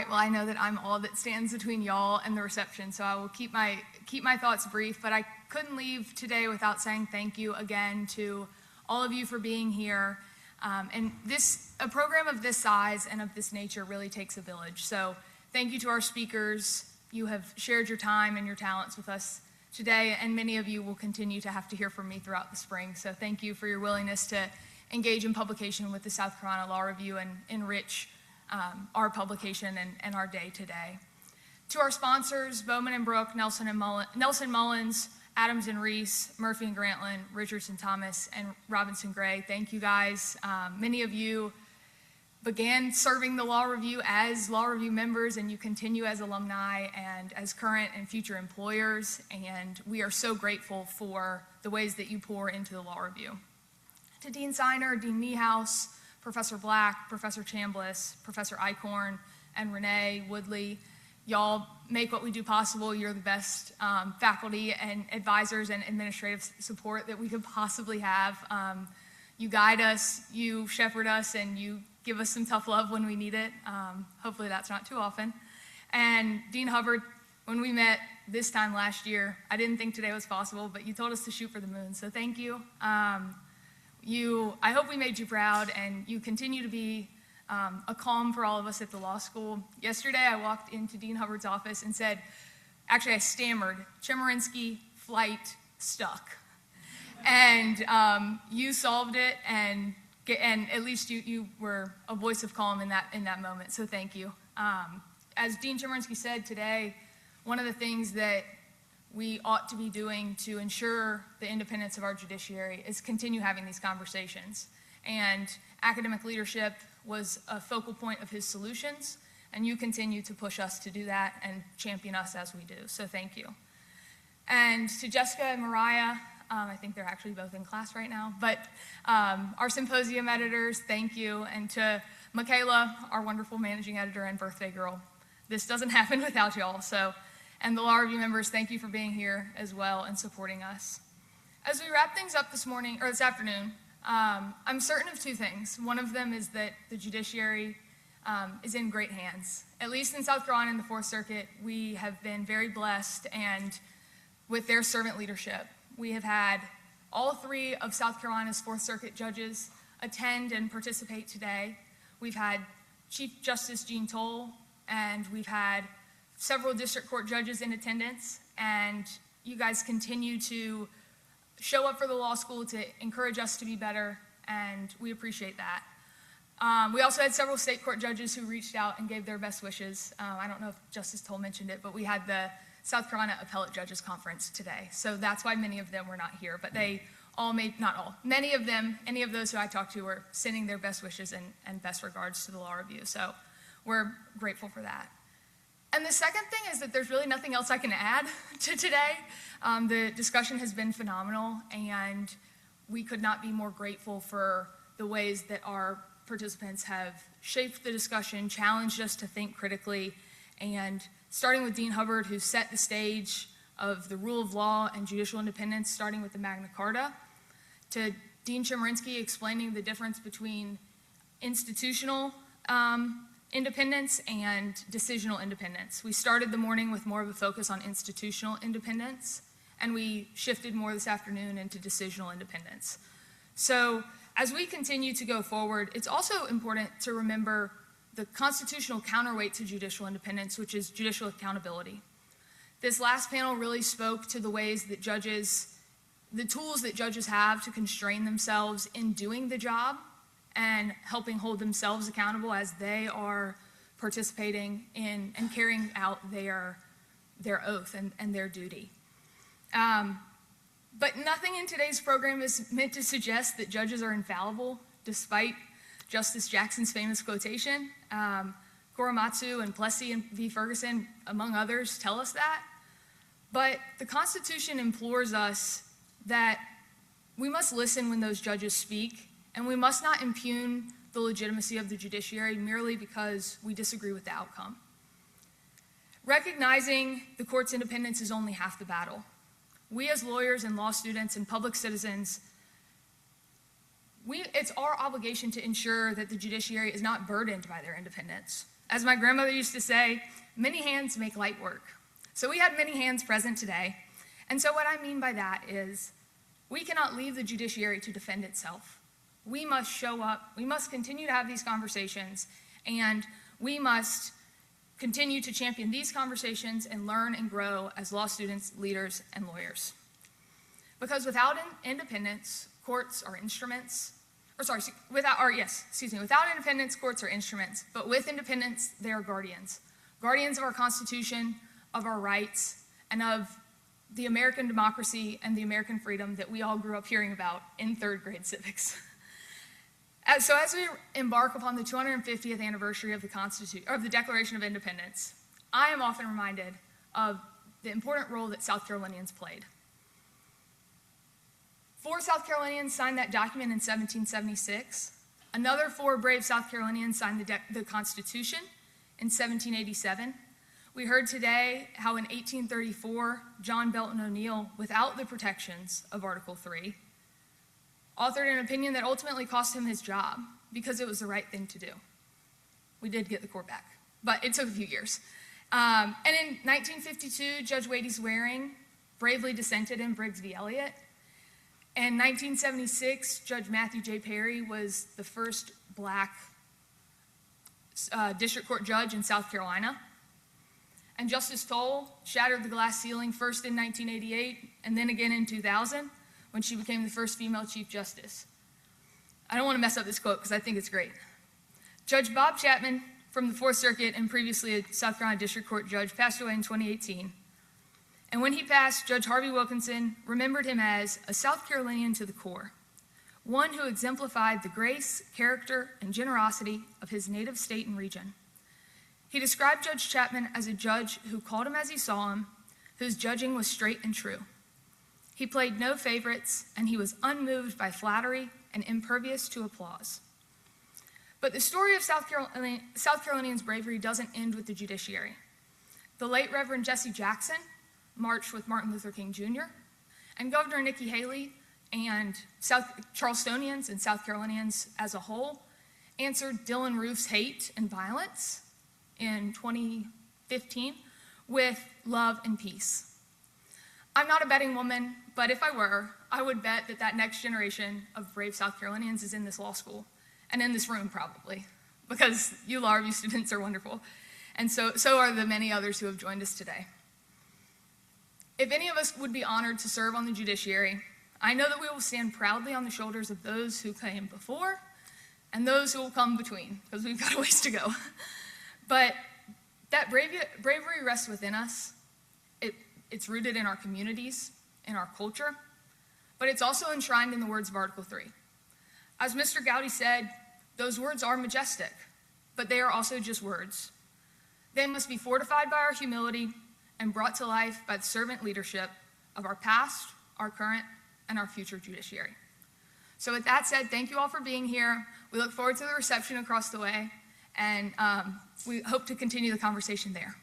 right, well, I know that I'm all that stands between y'all and the reception, so I will keep my thoughts brief, but I couldn't leave today without saying thank you again to all of you for being here. And a program of this size and of this nature really takes a village. So thank you to our speakers. You have shared your time and your talents with us today, and many of you will continue to have to hear from me throughout the spring. So thank you for your willingness to engage in publication with the South Carolina Law Review and enrich our publication and our day today. To our sponsors, Bowman and Brook, Nelson Mullins, Adams and Reese, Murphy and Grantland, Richardson Thomas, and Robinson Gray. Thank you guys. Many of you began serving the Law Review as Law Review members, and you continue as alumni and as current and future employers, and we are so grateful for the ways that you pour into the Law Review. To Dean Siner, Dean Niehaus, Professor Black, Professor Chambliss, Professor Eichhorn, and Renee Woodley, y'all make what we do possible. You're the best faculty and advisors and administrative support that we could possibly have. You guide us, you shepherd us, and you give us some tough love when we need it. Hopefully that's not too often. And Dean Hubbard, when we met this time last year, I didn't think today was possible, but you told us to shoot for the moon, so thank you. I hope we made you proud, and you continue to be a calm for all of us at the law school. Yesterday, I walked into Dean Hubbard's office and said, actually I stammered, Chemerinsky, flight, stuck. And you solved it, and at least you were a voice of calm in that moment, so thank you. As Dean Chemerinsky said today, one of the things that we ought to be doing to ensure the independence of our judiciary is continue having these conversations. And academic leadership was a focal point of his solutions, and you continue to push us to do that and champion us as we do, so thank you. And to Jessica and Mariah, I think they're actually both in class right now, but our Symposium editors, thank you. And to Michaela, our wonderful managing editor and birthday girl, this doesn't happen without y'all, so. And the Law Review members, thank you for being here as well and supporting us. As we wrap things up this afternoon, I'm certain of two things. One of them is that the judiciary is in great hands. At least in South Carolina in the Fourth Circuit, we have been very blessed, and with their servant leadership, we have had all three of South Carolina's Fourth Circuit judges attend and participate today. We've had Chief Justice Jean Toll, and we've had several district court judges in attendance, and you guys continue to show up for the law school to encourage us to be better, and we appreciate that. We also had several state court judges who reached out and gave their best wishes. I don't know if Justice Toll mentioned it, but we had the South Carolina Appellate Judges Conference today, so that's why many of them were not here, but they all not all, many of them, any of those who I talked to were sending their best wishes and best regards to the Law Review, so we're grateful for that. And the second thing is that there's really nothing else I can add to today. The discussion has been phenomenal, and we could not be more grateful for the ways that our participants have shaped the discussion, challenged us to think critically, and starting with Dean Hubbard, who set the stage of the rule of law and judicial independence, starting with the Magna Carta, to Dean Chemerinsky explaining the difference between institutional independence and decisional independence. We started the morning with more of a focus on institutional independence, and we shifted more this afternoon into decisional independence. So as we continue to go forward, it's also important to remember the constitutional counterweight to judicial independence, which is judicial accountability. This last panel really spoke to the ways that the tools that judges have to constrain themselves in doing the job and helping hold themselves accountable as they are participating in and carrying out their oath and their duty. But nothing in today's program is meant to suggest that judges are infallible, despite Justice Jackson's famous quotation. Korematsu and Plessy and V. Ferguson, among others, tell us that. But the Constitution implores us that we must listen when those judges speak, and we must not impugn the legitimacy of the judiciary merely because we disagree with the outcome. Recognizing the court's independence is only half the battle. We as lawyers and law students and public citizens, it's our obligation to ensure that the judiciary is not burdened by their independence. As my grandmother used to say, many hands make light work. So we had many hands present today. And so what I mean by that is we cannot leave the judiciary to defend itself. We must show up, we must continue to have these conversations, and we must continue to champion these conversations and learn and grow as law students, leaders, and lawyers. Because without independence, courts are instruments, without independence, courts are instruments, but with independence, they are guardians. Guardians of our Constitution, of our rights, and of the American democracy and the American freedom that we all grew up hearing about in third grade civics. So as we embark upon the 250th anniversary of the Declaration of Independence, I am often reminded of the important role that South Carolinians played. 4 South Carolinians signed that document in 1776. Another 4 brave South Carolinians signed the Constitution in 1787. We heard today how in 1834, John Belton O'Neill, without the protections of Article 3, authored an opinion that ultimately cost him his job because it was the right thing to do. We did get the court back, but it took a few years. And in 1952, Judge Wadey Waring bravely dissented in Briggs v. Elliott. In 1976, Judge Matthew J. Perry was the first black district court judge in South Carolina. And Justice Toll shattered the glass ceiling first in 1988 and then again in 2000 when she became the first female Chief Justice. I don't want to mess up this quote because I think it's great. Judge Bob Chapman from the Fourth Circuit and previously a South Carolina District Court judge passed away in 2018. And when he passed, Judge Harvey Wilkinson remembered him as a South Carolinian to the core, one who exemplified the grace, character, and generosity of his native state and region. He described Judge Chapman as a judge who called him as he saw him, whose judging was straight and true. He played no favorites, and he was unmoved by flattery and impervious to applause. But the story of South Carolinians' bravery doesn't end with the judiciary. The late Reverend Jesse Jackson marched with Martin Luther King Jr., and Governor Nikki Haley and Charlestonians and South Carolinians as a whole answered Dylann Roof's hate and violence in 2015 with love and peace. I'm not a betting woman, but if I were, I would bet that that next generation of brave South Carolinians is in this law school, and in this room probably, because you law review students are wonderful, and so are the many others who have joined us today. If any of us would be honored to serve on the judiciary, I know that we will stand proudly on the shoulders of those who came before and those who will come between, because we've got a ways to go. But that bravery rests within us. It's rooted in our communities, in our culture, but it's also enshrined in the words of Article 3. As Mr. Gowdy said, those words are majestic, but they are also just words. They must be fortified by our humility and brought to life by the servant leadership of our past, our current, and our future judiciary. So with that said, thank you all for being here. We look forward to the reception across the way, and we hope to continue the conversation there.